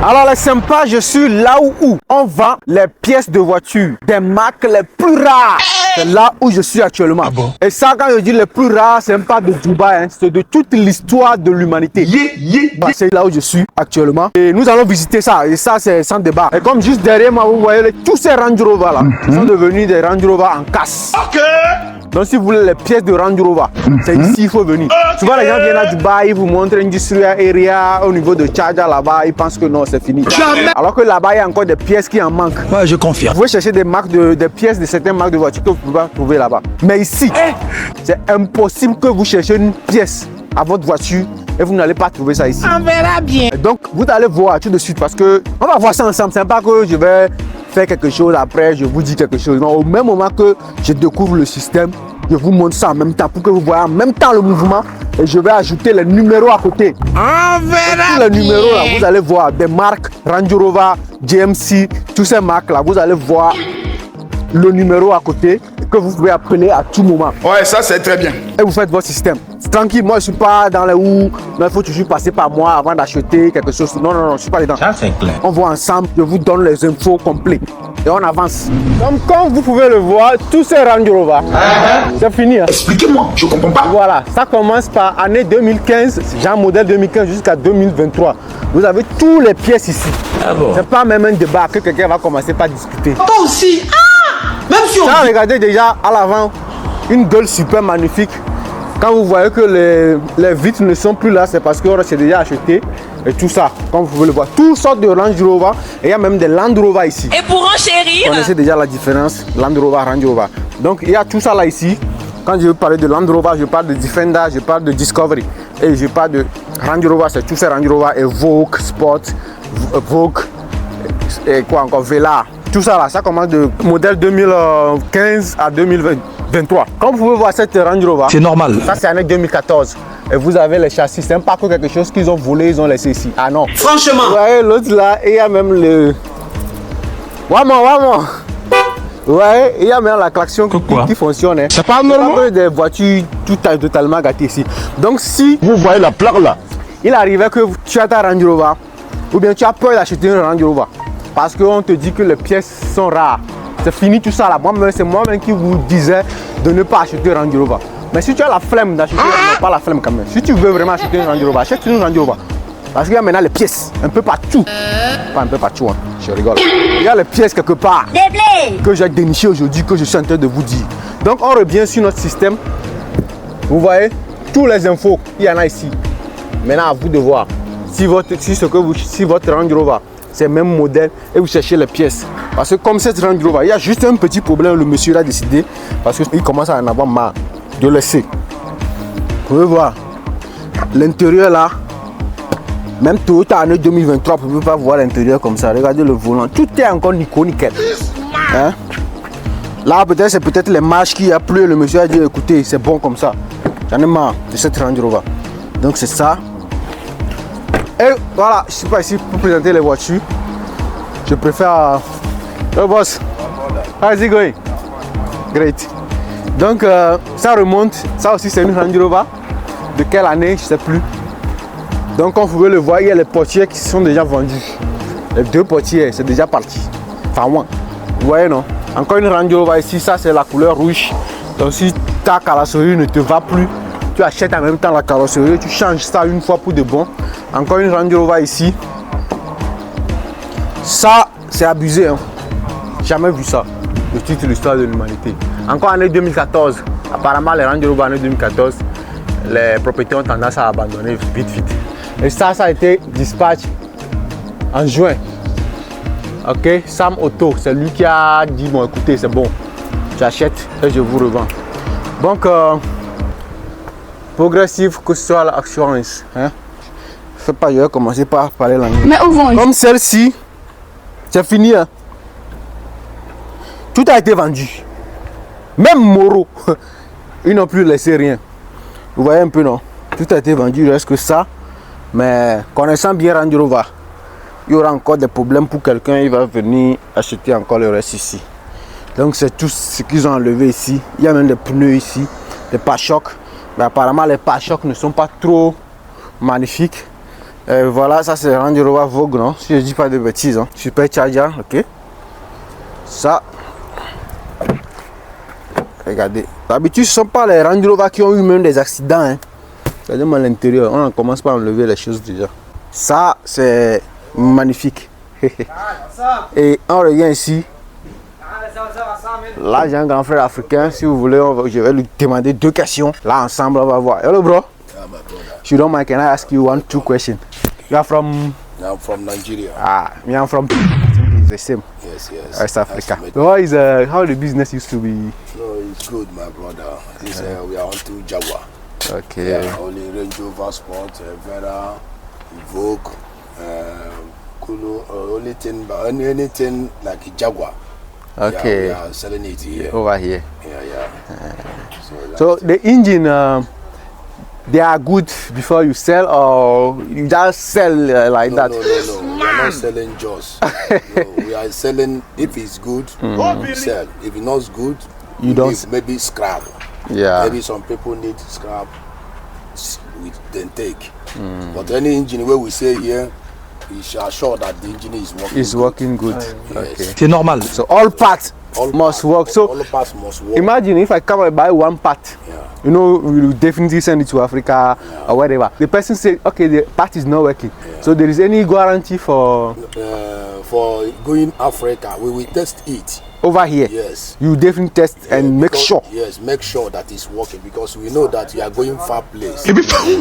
Alors les sympas, je suis là où on vend les pièces de voiture des marques les plus rares. C'est là où je suis actuellement. Ah bon? Et ça, quand je dis les plus rares, c'est pas de Dubaï, hein, c'est de toute l'histoire de l'humanité. C'est là où je suis actuellement. Et nous allons visiter ça. Et ça, c'est sans débat. Et comme juste derrière moi, vous voyez tous ces Range Rover là, sont devenus des Range Rover en casse. Ok. Donc si vous voulez les pièces de Range Rover, c'est ici qu'il faut venir. Souvent les gens viennent à Dubaï, ils vous montrent Industrial Area au niveau de Charger là-bas, ils pensent que non, c'est fini. Jamais. Alors que là-bas, il y a encore des pièces qui en manquent. Ouais, je confirme. Vous pouvez chercher des marques des pièces de certaines marques de voitures que vous pouvez pas trouver là-bas. Mais ici, c'est impossible que vous cherchiez une pièce à votre voiture et vous n'allez pas trouver ça ici. On verra bien. Et donc, vous allez voir tout de suite parce que on va voir ça ensemble. C'est pas que je vais faire quelque chose après, je vous dis quelque chose. Non, au même moment que je découvre le système, je vous montre ça en même temps pour que vous voyez en même temps le mouvement et je vais ajouter les numéros à côté. On verra Tous les bien. numéros là, vous allez voir des marques Range Rover, GMC, toutes ces marques là, vous allez voir le numéro à côté que vous pouvez appeler à tout moment. Ouais, ça c'est très bien. Et vous faites votre système. Tranquille, moi je suis pas dans les où il faut toujours passer par moi avant d'acheter quelque chose. Non, non, non, je suis pas dedans. Ça, c'est clair. On voit ensemble, je vous donne les infos complètes et on avance. Comme vous pouvez le voir, tous ces Range Rover, c'est fini. Hein. Expliquez-moi, je comprends pas. Voilà, ça commence par année 2015, genre modèle 2015 jusqu'à 2023. Vous avez tous les pièces ici. Ah bon? C'est pas même un débat que quelqu'un va commencer par discuter. Toi aussi. Même si on... Ça, regardez déjà à l'avant, une gueule super magnifique. Quand vous voyez que les vitres ne sont plus là, c'est parce que c'est déjà acheté. Et tout ça, comme vous pouvez le voir, toutes sortes de Range Rover. Et il y a même des Land Rover ici. Et pour enchérir, Vous connaissez déjà la différence, Land Rover, Range Rover. Donc il y a tout ça là ici. Quand je veux parler de Land Rover, je parle de Defender, je parle de Discovery. Et je parle de Range Rover, c'est tous ces Range Rover et Vogue, Sport, Vogue, et quoi encore, Velar. Tout ça là, ça commence de modèle 2015 à 2023. Comme vous pouvez voir cette Range Rover, C'est normal. ça c'est année 2014. Et vous avez les châssis, c'est pas que quelque chose qu'ils ont volé, ils ont laissé ici. Ah non. Franchement. Vous voyez l'autre là, et il y a même le... Vraiment. Ouais, il y a même la klaxon qui fonctionne. Hein. C'est pas normal. Des voitures tout totalement gâtées ici. Donc si Vous voyez la plaque là. il arrivait que tu as ta Range Rover, ou bien tu as peur d'acheter une Range Rover, parce qu'on te dit que les pièces sont rares. C'est fini tout ça là. Moi-même, c'est moi-même qui vous disais de ne pas acheter une Range Rover. Mais si tu as la flemme d'acheter, non, pas la flemme quand même. Si tu veux vraiment acheter une Range Rover, achète une Range Rover. Parce qu'il y a maintenant les pièces, un peu partout. Pas un peu partout, hein. Je rigole. Il y a les pièces quelque part que j'ai déniché aujourd'hui, que je suis en train de vous dire. Donc on revient sur notre système. Vous voyez, tous les infos, il y en a ici. Maintenant, à vous de voir si votre Range Rover, c'est le même modèle et vous cherchez les pièces. Parce que comme cette Range Rover, il y a juste un petit problème, le monsieur a décidé, parce qu'il commence à en avoir marre de laisser. Vous pouvez voir l'intérieur là. Même Toyota année 2023, vous ne pouvez pas voir l'intérieur comme ça. Regardez le volant, tout est encore nickel. Hein? Là, peut-être c'est peut-être les marches qui a plu. Le monsieur a dit écoutez, c'est bon comme ça. J'en ai marre de cette Range Rover. Donc c'est ça. Et voilà, je ne suis pas ici pour présenter les voitures. Je préfère. Oh boss, how's it going? Great. Donc ça remonte. Ça aussi c'est une Range Rover. De quelle année? Je ne sais plus. Donc comme vous pouvez le voir, il y a les portières qui sont déjà vendues. Les deux portières, c'est déjà parti. Enfin moi. Vous voyez non? Encore une Range Rover ici, ça c'est la couleur rouge. Donc si ta carrosserie ne te va plus, tu achètes en même temps la carrosserie, tu changes ça une fois pour de bon. Encore une Range Rover ici. Ça c'est abusé. Hein. Jamais vu ça de toute l'histoire de l'humanité. Encore année 2014. Apparemment les Range Rover année 2014, les propriétaires ont tendance à abandonner vite. Et ça a été dispatch en juin. Ok, Sam Auto, c'est lui qui a dit bon écoutez c'est bon, j'achète et je vous revends. Donc progressive que ce soit l'assurance. Hein? Je ne sais pas, je vais commencer par parler l'anglais. mais où vont Comme celle-ci, c'est fini. Hein? Tout a été vendu. Même Moro, ils n'ont plus laissé rien. Vous voyez un peu non? Tout a été vendu, il reste que ça. Mais connaissant bien Range Rover, il y aura encore des problèmes pour quelqu'un, il va venir acheter encore le reste ici. Donc c'est tout ce qu'ils ont enlevé ici. Il y a même des pneus ici, des pare-chocs. Mais apparemment les pare-chocs ne sont pas trop magnifiques. Voilà, ça c'est Range Rover Vogue, non? Si je dis pas de bêtises, hein. Supercharger, ok. Ça. Regardez. D'habitude, ce ne sont pas les Range Rover qui ont eu même des accidents, hein. Regardez-moi l'intérieur, on commence par enlever les choses déjà. Ça, c'est magnifique. Et on revient ici. Là, j'ai un grand frère africain. Si vous voulez, je vais lui demander 2 questions. Là, ensemble, on va voir. Hello, bro. Yeah, my brother. If you don't mind, can I ask you 2 questions? You are from? I'm from Nigeria. Me, I'm from. I think it's the same. Yes. West Africa. Nice to meet So, how the business used to be? you. No, it's good, my brother. We are on to Jaguar. Okay. Yeah, only Range Rover Sport, Vera, Evoque, Kulu, only thing, but anything like a Jaguar. Okay. Yeah, we are selling it here. Over here. Yeah. So the engine, they are good before you sell, or you just sell like No, that? no. We are not selling just. No, we are selling if it's good, we sell. If it's not good, You don't. maybe scrap. Yeah. Maybe some people need scrap, we then take. But any engine where we say here, we are sure that the engine is working. It's working good. Yes. Okay. C'est normal. So all parts must work. So all parts must work. imagine if I come and buy 1 part. Yeah. You know, we will definitely send it to Africa or whatever. The person said, okay, the part is not working. So there is any guarantee for For going Africa, we will test it. over here? Yes. You definitely test and make Because- sure. Yes, make sure that it's working because we know that you are going far place.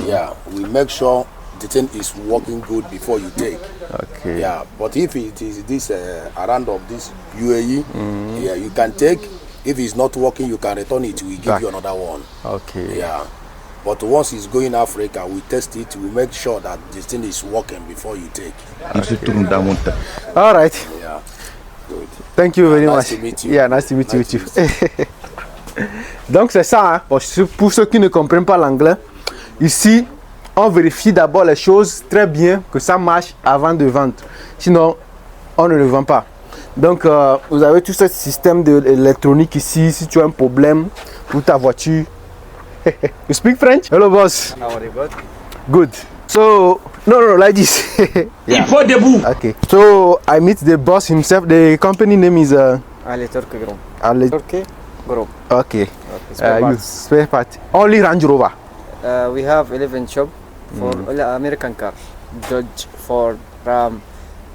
Yeah, we make sure the thing is working good before you take. Okay. Yeah, but if it is this around of this UAE, yeah, you can take. If it's not working, you can return it. We give Back. you another one. Okay. Yeah, but once it's going Africa, we test it. We make sure that the thing is working before you take. Il se tourne dans mon temps. All right. Yeah, good. Thank you very Nice much. to meet you. Yeah, nice to meet you Nice too. to Donc c'est ça, hein. Pour ceux qui ne comprennent pas l'anglais, ici, on vérifie d'abord les choses très bien, que ça marche avant de vendre. Sinon, on ne le vend pas. Donc, vous avez tout ce système d'électronique ici. Si tu as un problème pour ta voiture. You speak French? Hello, boss. How are you, bud? Good. So, no, like this. Il faut debout. Okay. So, I meet the boss himself. The company name is Ali Turkey Group. Ale- Turkey Group. Okay. Spare You parts. spare part. Only Range Rover. We have 11 shop for all American cars. Dodge, Ford, Ram,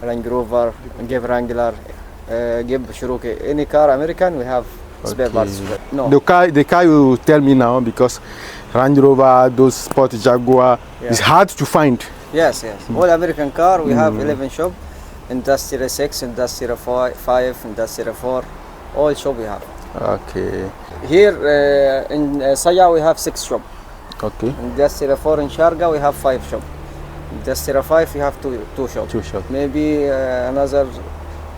Range Rover, Jeep Wrangler, Jeep Cherokee. Any car American, we have spare parts. No. The car you tell me now, because Range Rover, those Sport Jaguar, Yeah. it's hard to find. Yes. All American car, we have 11 shop. Industrial 6, Industrial 5, Industrial 4. All shop we have. Okay. Here in Saya, we have 6 shop. Okay. Industrial 4 in Sharga, we have 5 shop. Industrial 5, we have two shop. 2 shop. Maybe another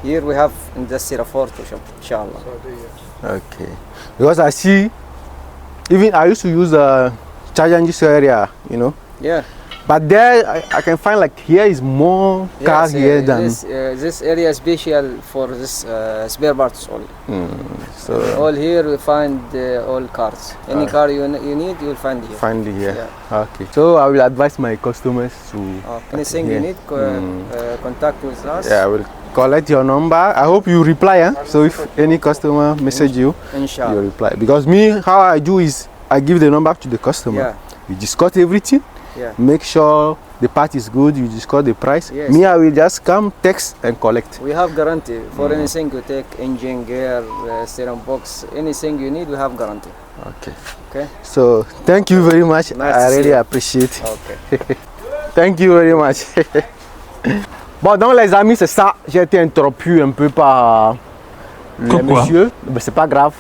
year we have Industrial 4 to shop, inshallah. Okay. Because I see, even I used to use charge in this area, you know. Yeah. But there I can find like here is more cars here than. This area is special for this spare parts only. So All here we find all cars. Any car you need, you will find here. find it here. Okay. So I will advise my customers to. Anything Yeah. you need, contact with us. Yeah, I will collect your number. I hope you reply. Eh? So if any customer message you, you Inshallah. reply. Because me, how I do is I give the number to the customer. Yeah. We discuss everything. Yeah. Make sure the part is good. You discuss the price. Yes. Me, I will just come, text, and collect. We have guarantee for anything you take, engine, gear, steering box, anything you need, we have guarantee. Okay. Okay. So thank you very much. Nice I to see really you. appreciate. Okay. Thank you very much. Bon, donc les amis, c'est ça. J'ai été interrompu un peu par le Pourquoi? monsieur. Mais c'est pas grave.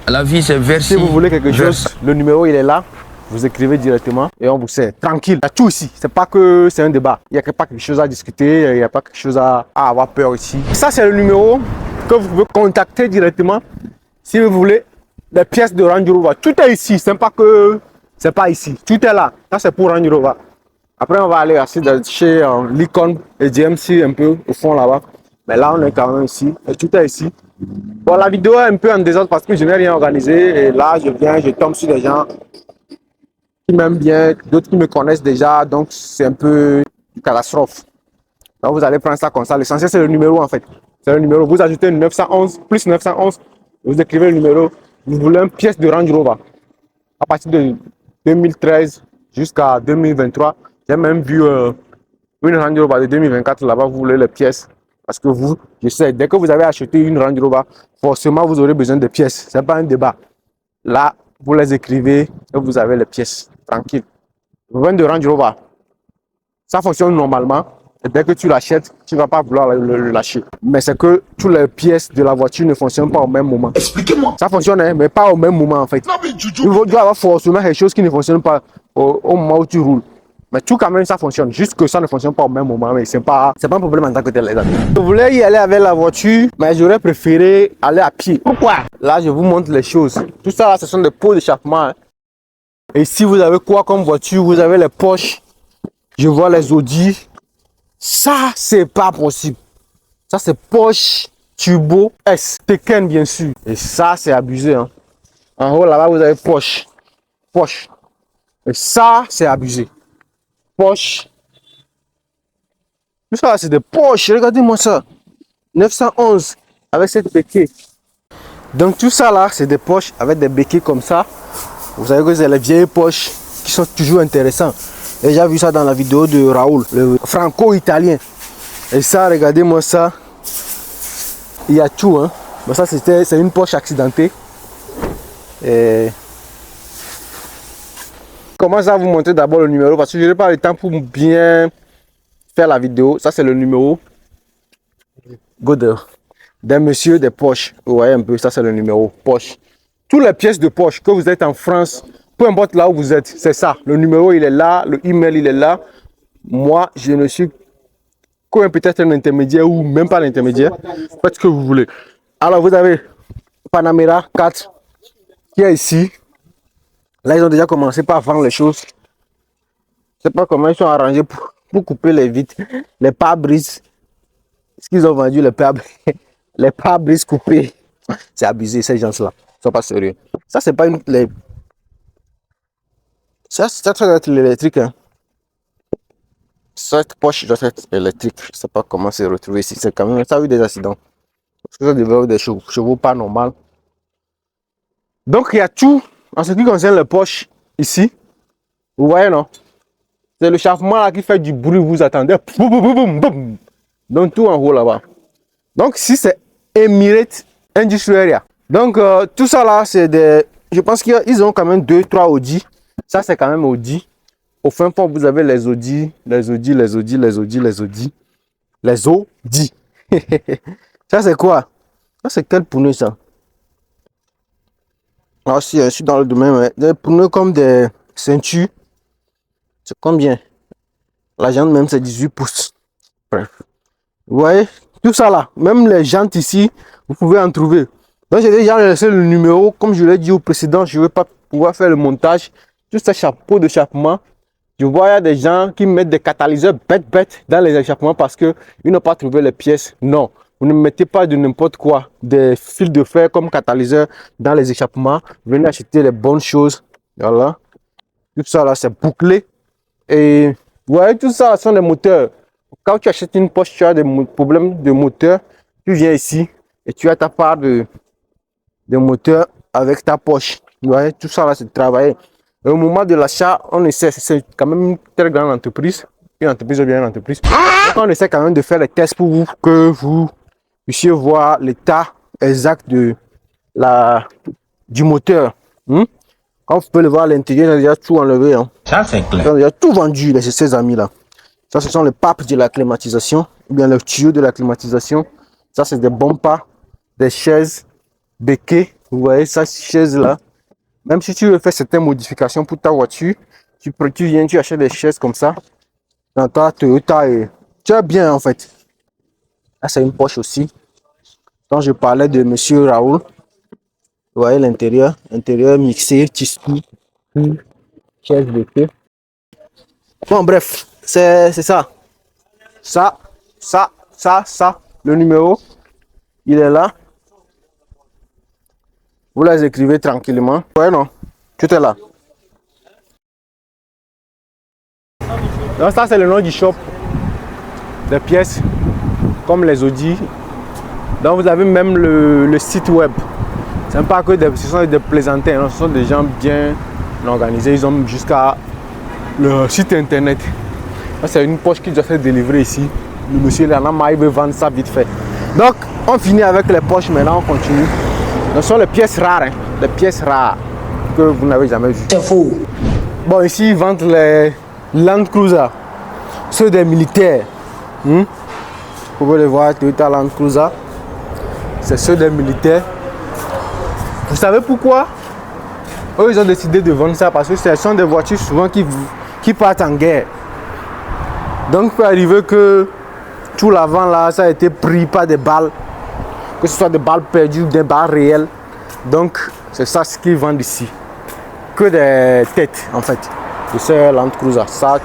La vie, c'est versi. Si vous voulez quelque chose, le numéro il est là. Vous écrivez directement et on vous sert. Tranquille. Il y a tout ici. C'est pas que c'est un débat. Il n'y a pas quelque chose à discuter. Il n'y a pas quelque chose à avoir peur ici. Ça, c'est le numéro que vous pouvez contacter directement si vous voulez des pièces de Range Rover. Tout est ici. C'est pas que c'est pas ici. Tout est là. Ça, c'est pour Range Rover. Après, on va aller chez Lincoln et GMC un peu au fond là-bas. Mais là, on est quand même ici. Et tout est ici. Bon, la vidéo est un peu en désordre parce que je n'ai rien organisé. Et là, je tombe sur des gens qui m'aiment bien, d'autres qui me connaissent déjà. Donc, c'est un peu catastrophe. Donc vous allez prendre ça comme ça. L'essentiel c'est le numéro en fait. C'est le numéro. Vous ajoutez 911 plus 911. Vous écrivez le numéro. Vous voulez une pièce de Range Rover. À partir de 2013 jusqu'à 2023. J'ai même vu une Range Rover de 2024 là-bas. Vous voulez les pièces. Parce que vous, je sais, dès que vous avez acheté une Range Rover, forcément vous aurez besoin de pièces. Ce n'est pas un débat. Là, vous les écrivez et vous avez les pièces. Tranquille. Vous venez de Range Rover. Ça fonctionne normalement. Et dès que tu l'achètes, tu ne vas pas vouloir le lâcher. Mais c'est que toutes les pièces de la voiture ne fonctionnent pas au même moment. Expliquez-moi. Ça fonctionne, hein, mais pas au même moment en fait. Il doit y avoir forcément quelque chose qui ne fonctionne pas au moment où tu roules. Mais tout quand même, ça fonctionne. Juste que ça ne fonctionne pas au même moment. Mais ce n'est pas un problème en tant que tel, les amis. Je voulais y aller avec la voiture, mais j'aurais préféré aller à pied. Pourquoi? Là, je vous montre les choses. Tout ça, là, ce sont des pots d'échappement. Hein. Et si vous avez quoi comme voiture? Vous avez les Porsche. Je vois les Audi. Ça, c'est pas possible. Ça, c'est Porsche Turbo S. Taycan, bien sûr. Et ça, c'est abusé. Hein. En haut, là-bas, vous avez Porsche. Porsche. Et ça, c'est abusé. Porsche. Tout ça, c'est des Porsche. Regardez-moi ça. 911 avec cette béquille. Donc, tout ça, là, c'est des Porsche avec des béquilles comme ça. Vous savez que c'est les vieilles Porsche qui sont toujours intéressants. J'ai déjà vu ça dans la vidéo de Raoul, le franco-italien. Et ça, regardez-moi ça. Il y a tout. Hein. Mais ça, c'est une Porsche accidentée. Et... Comment ça vous montrer d'abord le numéro? Parce que je n'ai pas le temps pour bien faire la vidéo. Ça, c'est le numéro des messieurs des Porsche. Vous voyez un peu, ça, c'est le numéro Porsche. Toutes les pièces de Porsche, que vous êtes en France, peu importe là où vous êtes, c'est ça. Le numéro, il est là. Le email, il est là. Moi, je ne suis que peut-être un intermédiaire ou même pas l'intermédiaire. Faites ce que vous voulez. Alors, vous avez Panamera 4 qui est ici. Là, ils ont déjà commencé par vendre les choses. Je ne sais pas comment ils sont arrangés pour couper les vitres, les pare-brises. Est-ce qu'ils ont vendu les pare-brises coupés? C'est abusé, ces gens-là. Ils ne sont pas sérieux. Ça, c'est pas une... Ça doit être l'électrique. Hein. Cette poche doit être électrique. Je ne sais pas comment c'est retrouvé ici. C'est quand même... Ça a eu des accidents. Parce que ça devrait avoir des chevaux pas normaux. Donc, il y a tout. En ce qui concerne les poches ici. Vous voyez, non? C'est le chauffement là qui fait du bruit. Vous attendez. Boum, boum, boum, boum. Donc, tout en haut là-bas. Donc, ici, c'est Emirates Industrial Area. Donc, tout ça là, c'est des... Je pense qu'ils ont quand même 2-3 Audi. Ça, c'est quand même Audi. Au fin fond, vous avez les Audi, les Audi, les Audi, les Audi, les Audi. Les Audi. Ça, c'est quoi? Ça, c'est quel pneu, ça? Ah, si, je suis dans le domaine. Ouais. Des pneus comme des ceintures. C'est combien? La jante, même, c'est 18 pouces. Bref. Vous voyez? Tout ça, là. Même les jantes ici, vous pouvez en trouver. Donc, j'ai déjà laissé le numéro. Comme je l'ai dit au précédent, je ne vais pas pouvoir faire le montage. Tout ce chapeau d'échappement. Je vois, il y a des gens qui mettent des catalyseurs bêtes dans les échappements parce qu'ils n'ont pas trouvé les pièces. Non, vous ne mettez pas de n'importe quoi, des fils de fer comme catalyseur dans les échappements. Venez acheter les bonnes choses. Voilà. Tout ça là, c'est bouclé. Et vous voyez, tout ça là, sont des moteurs. Quand tu achètes une Porsche, tu as des problèmes de moteur. Tu viens ici et tu as ta part de moteur avec ta Porsche. Vous voyez, tout ça là, c'est travaillé. Et au moment de l'achat, on essaie, c'est quand même une très grande entreprise, une entreprise ou bien une entreprise. Donc on essaie quand même de faire les tests pour vous, que vous puissiez voir l'état exact du moteur. Comme vous pouvez le voir à l'intérieur, il a déjà tout enlevé. Hein. Ça, c'est clair. Il a déjà tout vendu, ces amis-là. Ça, ce sont les papes de la climatisation, ou bien le tuyau de la climatisation. Ça, c'est des bons pas, des chaises, béquets. Vous voyez, ça, chaise-là. Même si tu veux faire certaines modifications pour ta voiture, tu viens, tu achètes des chaises comme ça. Dans ta Toyota et tu es bien en fait. Là, c'est une Porsche aussi. Quand je parlais de monsieur Raoul, vous voyez l'intérieur, intérieur mixé, tissu, chaise de thé. Bon, bref, c'est ça. Ça. Le numéro, il est là. Vous les écrivez tranquillement. Ouais, non, tout est là. Donc ça, c'est le nom du shop. des pièces comme les Audi. Donc vous avez même le site web. Ce n'est pas que ce sont des plaisantins, non, ce sont des gens bien organisés. Ils ont jusqu'à le site internet. C'est une poche qui doit être délivrée ici. Le monsieur là, il veut vendre ça vite fait. Donc on finit avec les poches, maintenant on continue. Ce sont les pièces rares, hein, les pièces rares que vous n'avez jamais vues. C'est faux. Bon, ici ils vendent les Land Cruiser, ceux des militaires. Vous pouvez les voir, Toyota Land Cruiser. C'est ceux des militaires. Vous savez pourquoi? Eux, ils ont décidé de vendre ça parce que ce sont des voitures souvent qui partent en guerre. Donc, il peut arriver que tout l'avant là, ça a été pris par des balles, que ce soit des balles perdues ou des balles réelles. Donc, c'est ça ce qu'ils vendent ici. Que des têtes en fait. De ce Land Cruiser. Ça.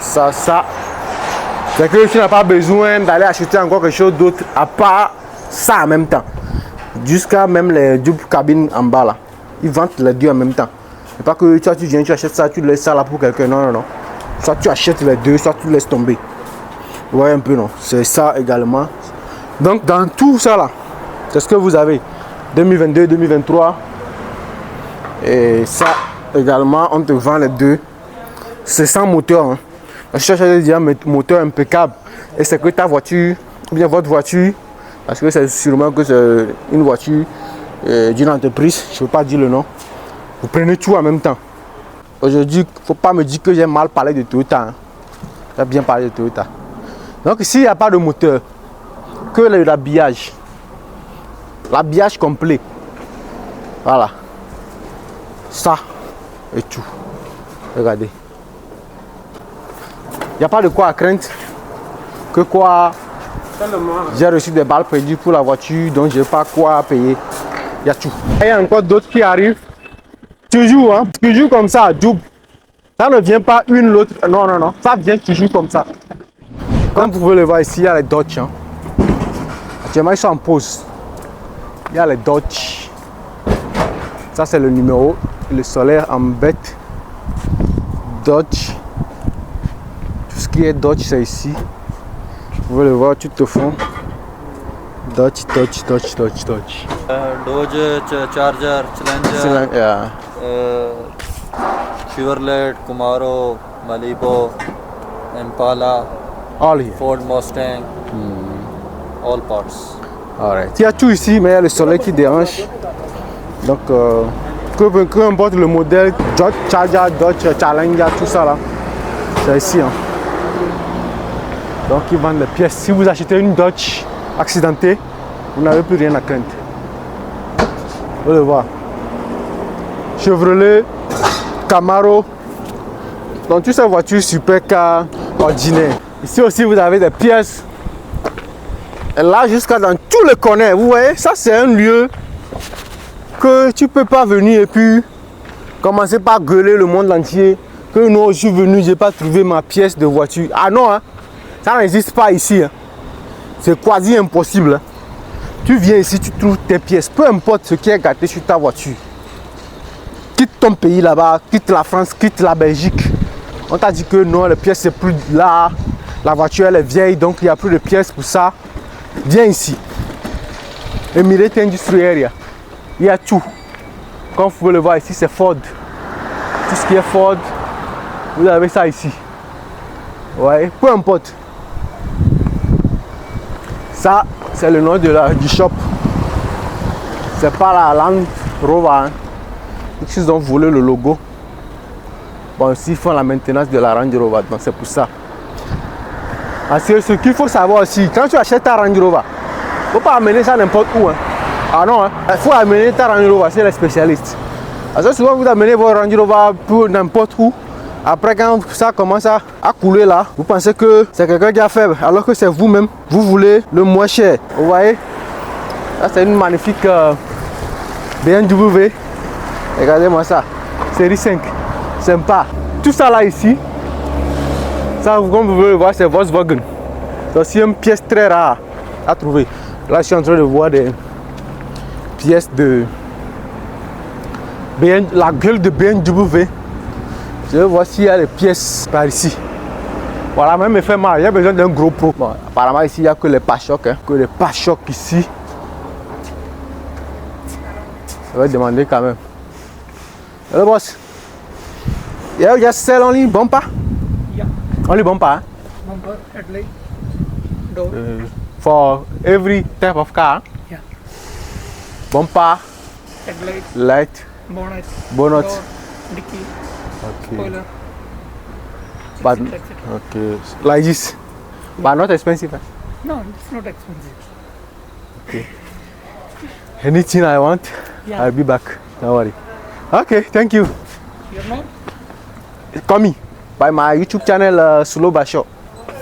C'est que tu n'as pas besoin d'aller acheter encore quelque chose d'autre à part ça en même temps. Jusqu'à même les doubles cabines en bas là. Ils vendent les deux en même temps. C'est pas que tu viens, tu achètes ça, tu laisses ça là pour quelqu'un. Non. Soit tu achètes les deux, soit tu laisses tomber. Vous voyez un peu, non? C'est ça également. Donc dans tout ça là, c'est ce que vous avez. 2022, 2023. Et ça également, on te vend les deux. C'est sans moteur. Hein. Je cherche à dire un moteur impeccable. Et c'est que ta voiture, ou bien votre voiture, parce que c'est sûrement que c'est une voiture d'une entreprise, je ne veux pas dire le nom. Vous prenez tout en même temps. Aujourd'hui, il ne faut pas me dire que j'ai mal parlé de Toyota. Hein. J'ai bien parlé de Toyota. Donc s'il n'y a pas de moteur, que l'habillage. L'habillage complet. Voilà. Ça et tout. Regardez. Il n'y a pas de quoi à craindre. Que quoi. J'ai reçu des balles perdues pour la voiture, donc je n'ai pas quoi payer. Il y a tout. Il y a encore d'autres qui arrivent. Toujours, hein. Toujours comme ça, double. Ça ne vient pas une l'autre. Non. Ça vient toujours comme ça. Comme vous pouvez le voir ici, il y a les Dodge. Hein. Actuellement, ils sont en pause. Il y a les Dodge. Ça, c'est le numéro. Le solaire en bête. Dodge. Tout ce qui est Dodge, c'est ici. Vous pouvez le voir tout au fond. Dodge. Dodge, Charger, Challenger, Yeah. Chevrolet, Camaro, Malibu, Impala, All here. Ford Mustang, all parts. Alright. Il y a tout ici, mais il y a le soleil qui dérange. Donc, peu importe le modèle, Dodge Charger, Dodge Challenger, tout ça là, c'est ici. Hein. Donc, ils vendent les pièces. Si vous achetez une Dodge accidentée, vous n'avez plus rien à craindre. Vous le voir. Chevrolet, Camaro. Donc, toutes ces voitures supercar ordinaires. Ici aussi, vous avez des pièces. Et là, jusqu'à dans tous les coins, vous voyez, ça c'est un lieu que tu ne peux pas venir et puis commencer par gueuler le monde entier. Que non, je suis venu, je n'ai pas trouvé ma pièce de voiture. Ah non, hein, ça n'existe pas ici. Hein. C'est quasi impossible. Hein. Tu viens ici, tu trouves tes pièces, peu importe ce qui est gâté sur ta voiture. Quitte ton pays là-bas, quitte la France, quitte la Belgique. On t'a dit que non, les pièces c'est plus là. La voiture elle est vieille, donc il n'y a plus de pièces pour ça. Viens ici. Emirates Industry Area. Il y a tout. Comme vous pouvez le voir ici, c'est Ford. Tout ce qui est Ford, vous avez ça ici. Ouais, peu importe. Ça, c'est le nom du shop. C'est pas la Land Rover. Hein. Ils ont volé le logo. Bon, aussi, ils font la maintenance de la Range Rover, donc c'est pour ça. Parce que ce qu'il faut savoir aussi, quand tu achètes ta Range Rover, il ne faut pas amener ça n'importe où. Hein. Ah non, hein. Il faut amener ta Range Rover, c'est les spécialistes. Parce que souvent vous amenez votre Range Rover pour n'importe où. Après quand ça commence à couler là, vous pensez que c'est quelqu'un qui a fait, alors que c'est vous-même. Vous voulez le moins cher. Vous voyez? Là c'est une magnifique BMW. Regardez-moi ça. Série 5. Sympa. Tout ça là ici. Ça, comme vous pouvez le voir, c'est Volkswagen. C'est aussi une pièce très rare à trouver. Là, je suis en train de voir des pièces de la gueule de BMW. Je vais voir s'il y a des pièces par ici. Voilà, même me fait mal. Il y a besoin d'un gros pro. Bon, apparemment ici, il n'y a que les pare-chocs. Hein. Que les pare-chocs ici. Je vais demander quand même. Hello, boss. Yeah, you just sell only bumper? Yeah, Only bumper, hein? bumper, headlight, door. For every type of car? Yeah. Bumper, Headlight, light, bonnet, bonnet. door, dicky, Okay. spoiler, But, etc. okay. Like this. But not expensive. Eh? No, it's not expensive. Anything I want, Yeah. I'll be back. Don't worry. Okay, thank you. Your name? Call me by my YouTube channel Slow Basho.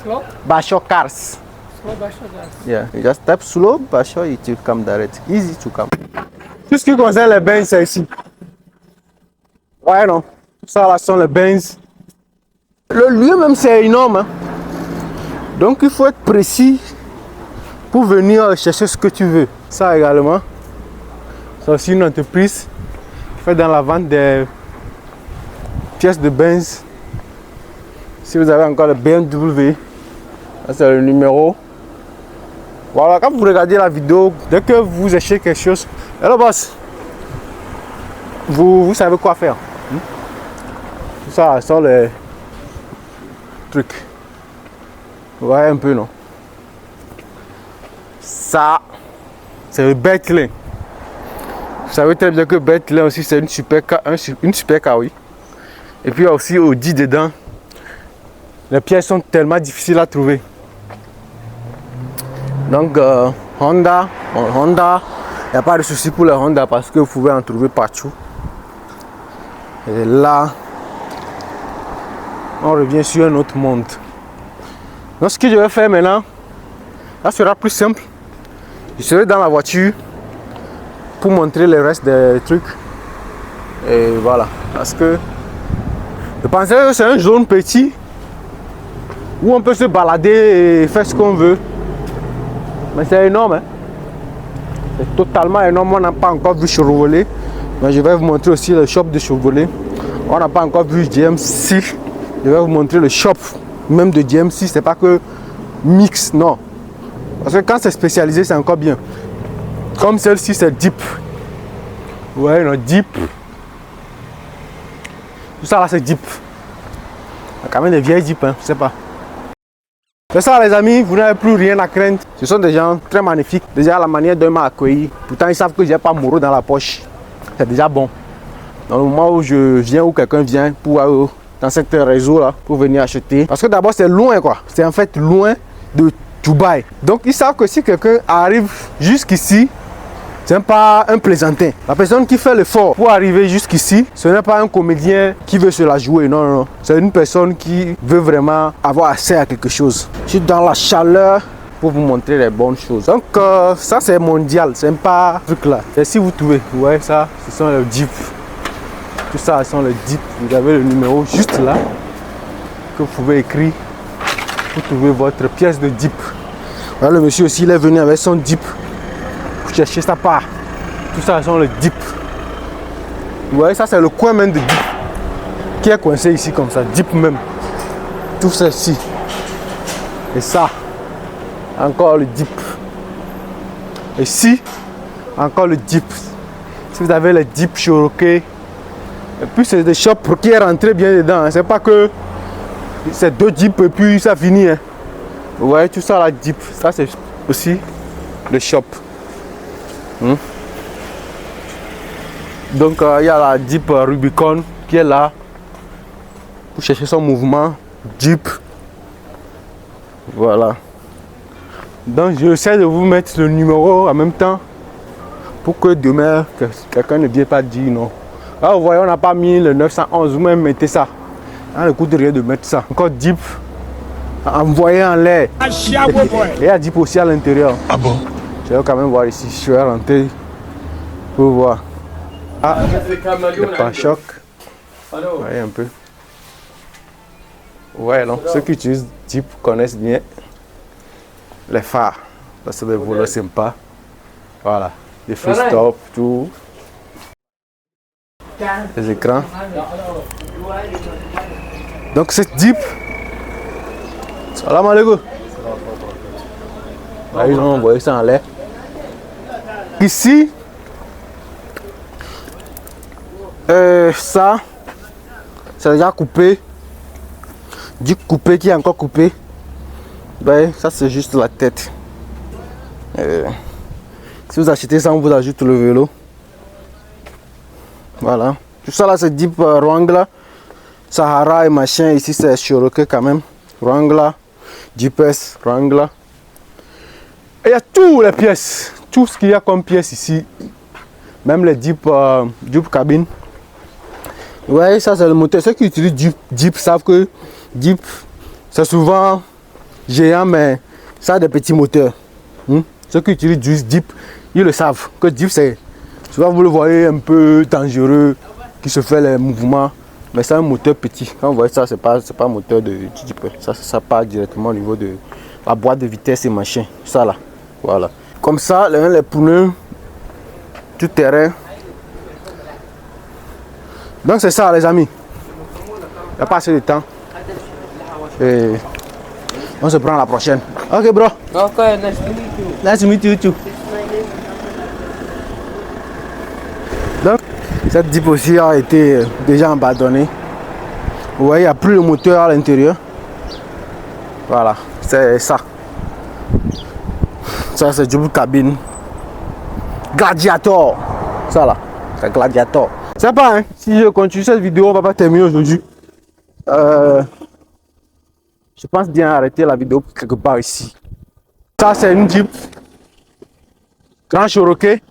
Slow? Basho Cars. Slow Basho gas. Yeah, you just type Slow Basho, it will come direct. Easy to come. Tout ce qui concerne les Benz, c'est ici. Ouais, non. Tout ça là sont les Benz. Le lieu même, c'est énorme. Hein. Donc, il faut être précis pour venir chercher ce que tu veux. Ça également, c'est aussi une entreprise qui fait dans la vente des pièces de Benz. Si vous avez encore le BMW, c'est le numéro. Voilà, quand vous regardez la vidéo, dès que vous achetez quelque chose, hello boss, vous savez quoi faire. Tout ça sont les trucs. Vous voyez un peu, non? Ça, c'est le Bentley. Vous savez très bien que Bentley aussi, c'est une super car, oui. Et puis il y a aussi Audi dedans. Les pièces sont tellement difficiles à trouver. Donc Honda, il n'y a pas de souci pour les Honda parce que vous pouvez en trouver partout. Et là, on revient sur un autre monde. Donc ce que je vais faire maintenant, ça sera plus simple. Je serai dans la voiture pour montrer le reste des trucs. Et voilà, parce que je pensais que c'est une zone petit où on peut se balader et faire ce qu'on veut. Mais c'est énorme, hein? C'est totalement énorme. On n'a pas encore vu Chevrolet. Mais je vais vous montrer aussi le shop de Chevrolet. On n'a pas encore vu GMC. Je vais vous montrer le shop même de GMC. C'est pas que mix, non. Parce que quand c'est spécialisé, c'est encore bien. Comme celle-ci, c'est Jeep. Ouais, non, Jeep. Tout ça là, c'est Jeep. Il y a quand même des vieilles Jeep, hein, je sais pas. C'est ça les amis, vous n'avez plus rien à craindre. Ce sont des gens très magnifiques. Déjà la manière dont ils m'ont accueilli. Pourtant ils savent que j'ai pas Moro dans la poche. C'est déjà bon. Dans le moment où je viens, ou quelqu'un vient pour dans cette réseau là, pour venir acheter. Parce que d'abord c'est loin quoi. C'est en fait loin de Dubaï. Donc ils savent que si quelqu'un arrive jusqu'ici, ce n'est pas un plaisantin. La personne qui fait l'effort pour arriver jusqu'ici, ce n'est pas un comédien qui veut se la jouer. Non, non, non. C'est une personne qui veut vraiment avoir accès à quelque chose. Je suis dans la chaleur pour vous montrer les bonnes choses. Donc ça c'est mondial, c'est pas un truc là. Et si vous trouvez, vous voyez ça, ce sont les Jeep. Tout ça, ce sont les Jeep. Vous avez le numéro juste là que vous pouvez écrire pour trouver votre pièce de Jeep. Voilà, le monsieur aussi, il est venu avec son Jeep. Chercher sa part. Tout ça sont le Jeep. Vous voyez, ça c'est le coin même de Jeep qui est coincé ici comme ça. Jeep même. Tout ça ici. Et ça, encore le Jeep. Et ici, encore le Jeep. Si vous avez le Jeep Cherokee. Et puis c'est des shops qui est rentré bien dedans. Hein. C'est pas que c'est deux Jeeps et puis ça finit. Hein. Vous voyez tout ça la Jeep. Ça c'est aussi le shop. Donc il y a la Jeep Rubicon qui est là pour chercher son mouvement. Jeep. Voilà. Donc j'essaie de vous mettre le numéro en même temps pour que demain quelqu'un ne vienne pas dire non. Là vous voyez on n'a pas mis le 911, vous-même mettez ça. Ça ne coûte rien de mettre ça. Encore Jeep envoyé en l'air. Et il y a Jeep aussi à l'intérieur. Ah bon? Je vais quand même voir ici, je vais rentrer pour voir. Ah, le pare-choc. Voyez un peu. Ouais, non, ceux qui utilisent Jeep connaissent bien les phares. Parce que les volets sympas. Voilà, les free stop, tout. Les écrans. Donc cette Jeep, Salam alaikum. Ah, ils ont envoyé ça en l'air. Ici, ça, c'est déjà coupé. Du coupé qui est encore coupé. Ben, ça c'est juste la tête. Si vous achetez ça, on vous ajoute le vélo. Voilà. Tout ça là c'est Jeep Wrangler, Sahara et machin. Ici c'est Cherokee quand même. Wrangler, Jeep-S, Wrangler. Et il y a toutes les pièces. Tout ce qu'il y a comme pièces ici. Même les Jeep, Jeep cabine. Ouais, ça c'est le moteur. Ceux qui utilisent Jeep savent que Jeep c'est souvent géant, mais ça a des petits moteurs. Ceux qui utilisent Jeep, ils le savent. Que Jeep c'est souvent vous le voyez un peu dangereux, qui se fait les mouvements. Mais c'est un moteur petit. Quand vous voyez ça, c'est pas un moteur de Jeep. Ça part directement au niveau de la boîte de vitesse et machin. Ça là. Voilà. Comme ça, les pneus, tout terrain. Donc c'est ça les amis. Il n'y a pas assez de temps. Et on se prend la prochaine. Ok bro. Ok, nice to meet you. Nice to meet you too. Donc cette Jeep aussi a été déjà abandonnée. Vous voyez, il n'y a plus le moteur à l'intérieur. Voilà, c'est ça. Ça c'est Jeep cabine. Gladiator. Ça là, c'est Gladiator. C'est pas hein. Si je continue cette vidéo, on va pas terminer aujourd'hui. Je pense bien arrêter la vidéo quelque part ici. Ça c'est une Jeep Grand Cherokee.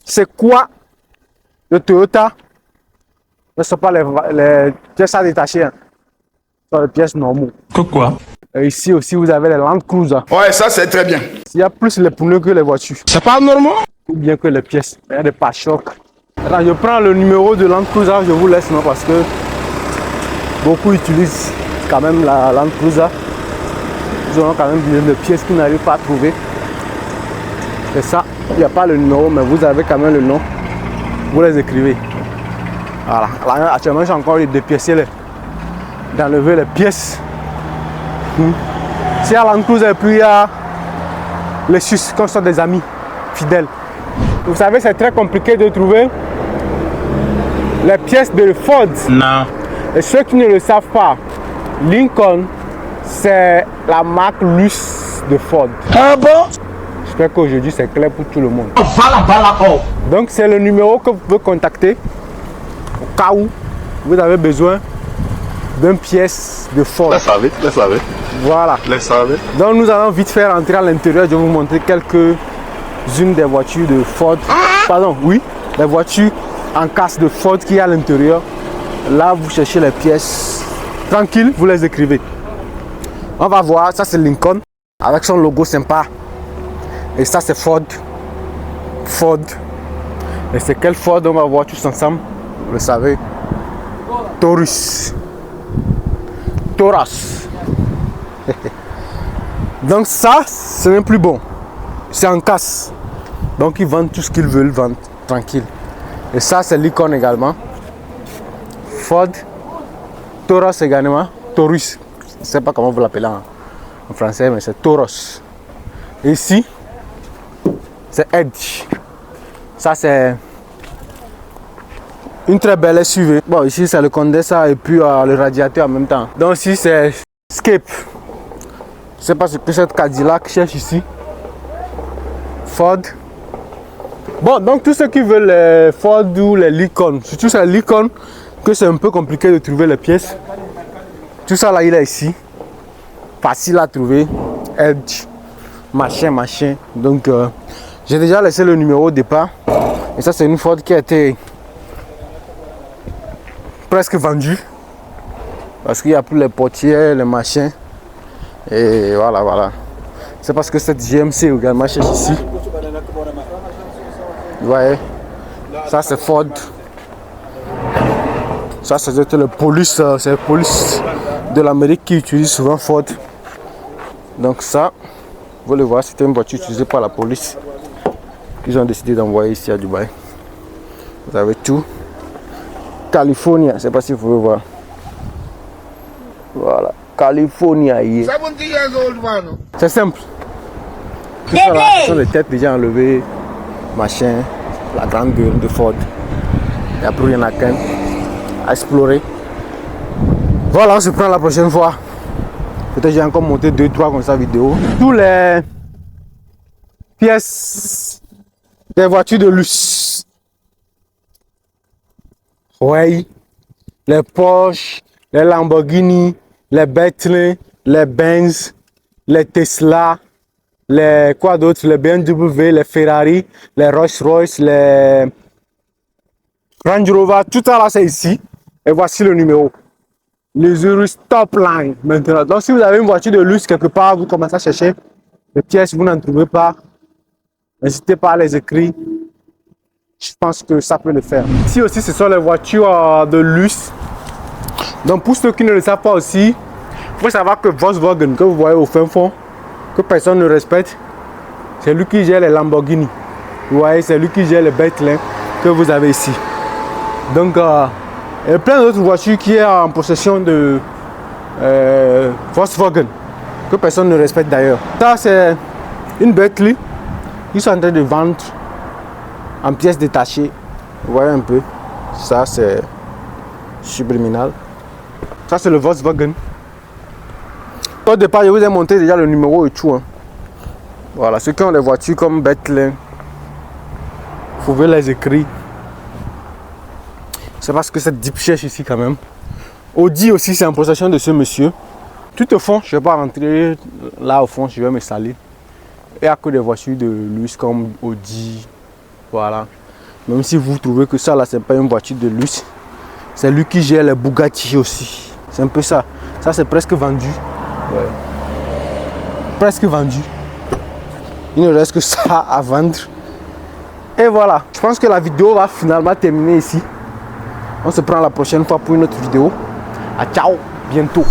C'est quoi le Toyota? Ne sont pas les pièces à détacher, hein. Ce sont les pièces normales. Quoi? Et ici aussi vous avez les Land Cruiser. Ouais, ça c'est très bien. Il y a plus les pneus que les voitures. C'est pas normal? Ou bien que les pièces. Il y a des pare-chocs. Attends, je prends le numéro de Land Cruiser, je vous laisse non parce que beaucoup utilisent quand même la Land Cruiser. Ils ont quand même des pièces qu'ils n'arrivent pas à trouver. C'est ça, il n'y a pas le numéro, mais vous avez quand même le nom. Vous les écrivez. Voilà. Là, actuellement, j'ai encore eu dépiécer d'enlever les pièces. S'il y a Land Cruiser et puis il y a les Suisses, comme sont des amis fidèles. Vous savez, c'est très compliqué de trouver les pièces de Ford. Non. Et ceux qui ne le savent pas, Lincoln, c'est la marque luxe de Ford. Ah bon? J'espère qu'aujourd'hui c'est clair pour tout le monde. Voilà. Donc c'est le numéro que vous pouvez contacter au cas où vous avez besoin d'une pièce de Ford. Laisse avec. Voilà. Laisse avec. Donc nous allons vite faire entrer à l'intérieur. Je vais vous montrer quelques-unes des voitures de Ford. Pardon, oui, les voitures en casse de Ford qui est à l'intérieur. Là, vous cherchez les pièces. Tranquille, vous les écrivez. On va voir, ça c'est Lincoln avec son logo sympa. Et ça c'est Ford. Et c'est quel Ford? On va voir tous ensemble. Vous le savez. Taurus. Donc ça, ce n'est plus bon. C'est en casse. Donc ils vendent tout ce qu'ils veulent vendre. Tranquille. Et ça c'est Lincoln également. Ford. Taurus également. Taurus. Je ne sais pas comment vous l'appelez en français, mais c'est Taurus. Et ici, c'est Edge. Ça c'est une très belle SUV. Bon, ici c'est le condenseur et puis le radiateur en même temps. Donc ici c'est Escape. Je ne sais pas ce que cette Cadillac cherche ici. Ford. Bon, donc tous ceux qui veulent les Ford ou les Lincoln, surtout c'est les Lincoln que c'est un peu compliqué de trouver les pièces. Tout ça là il est ici. Facile à trouver. Edge. Machin. Donc j'ai déjà laissé le numéro au départ. Et ça c'est une Ford qui a été presque vendue. Parce qu'il n'y a plus les portières, les machins. Et voilà. C'est parce que cette GMC également cherche ici. Vous voyez. Ça c'est Ford. Ça c'est le police. C'est le police de l'Amérique qui utilise souvent Ford. Donc ça, vous le voyez, c'était une voiture utilisée par la police qu'ils ont décidé d'envoyer ici à Dubaï. Vous avez tout. California, je ne sais pas si vous pouvez voir. Voilà. California. Yeah. 70 years old man. C'est simple. Tout ça là, ce sont les têtes déjà enlevées, machin, la grande gueule de Ford. Il n'y a plus rien à craindre, à explorer. Voilà, on se prend la prochaine fois. Peut-être j'ai encore monté 2-3 comme ça vidéo. Tous les pièces des voitures de luxe. Ouais, les Porsche, les Lamborghini, les Bentley, les Benz, les Tesla, les quoi d'autre, les BMW, les Ferrari, les Rolls-Royce, les Range Rover, tout ça là c'est ici. Et voici le numéro. Les Urus Top Line maintenant. Donc si vous avez une voiture de luxe quelque part, vous commencez à chercher les pièces, vous n'en trouvez pas, n'hésitez pas à les écrire. Je pense que ça peut le faire. Ici aussi, ce sont les voitures de luxe. Donc pour ceux qui ne le savent pas aussi, il faut savoir que Volkswagen, que vous voyez au fin fond, que personne ne respecte, c'est lui qui gère les Lamborghini. Vous voyez, c'est lui qui gère les Bentley que vous avez ici. Donc, il y a plein d'autres voitures qui sont en possession de Volkswagen, que personne ne respecte d'ailleurs. Ça, c'est une Bentley qu'ils sont en train de vendre en pièces détachées. Vous voyez un peu. Ça, c'est subliminal. Ça, c'est le Volkswagen. Au départ, je vous ai montré déjà le numéro et tout. Hein. Voilà, ceux qui ont les voitures comme Bentley, vous pouvez les écrire. C'est parce que cette Deep cherche ici quand même. Audi aussi, c'est en possession de ce monsieur. Tout au fond, je ne vais pas rentrer là au fond, je vais me salir. Il n'y a que des voitures de luxe comme Audi. Voilà. Même si vous trouvez que ça là, c'est pas une voiture de luxe, c'est lui qui gère les Bugatti aussi. C'est un peu ça. Ça, c'est presque vendu. Ouais. Presque vendu. Il ne reste que ça à vendre. Et voilà. Je pense que la vidéo va finalement terminer ici. On se prend la prochaine fois pour une autre vidéo. À ciao, bientôt.